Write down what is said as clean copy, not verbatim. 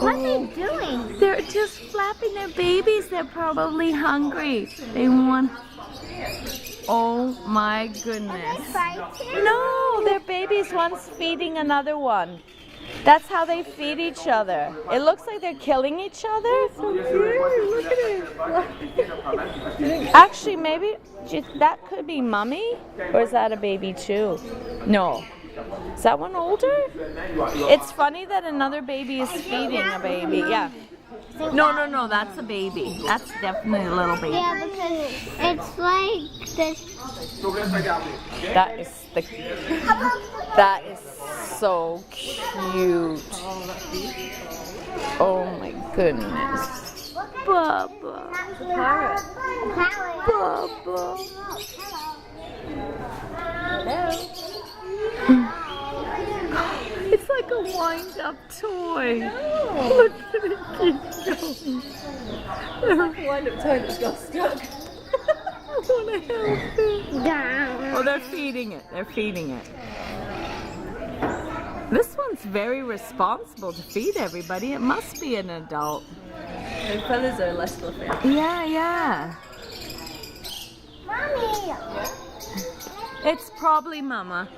What are they doing? They're just flapping their babies. They're probably hungry. They want... Oh my goodness. Fighting? No, their babies, one's feeding another one. That's how they feed each other. It looks like they're killing each other. So cute. Look at it. Actually, maybe that could be mommy, or is that a baby too? No. Is that one older? It's funny that another baby is feeding a baby. Yeah. No, that's a baby. That's definitely a little baby. Yeah, because it's like this. That is so cute. Oh my goodness. Bubba. Parrot. Bubba. It's like a wind-up toy. Look at it keep going. It's like a wind-up toy that's got stuck. I want to help it. Down. Oh, they're feeding it. They're feeding it. This one's very responsible to feed everybody. It must be an adult. The feathers are less fluffy. Yeah. Mommy. It's probably Mama.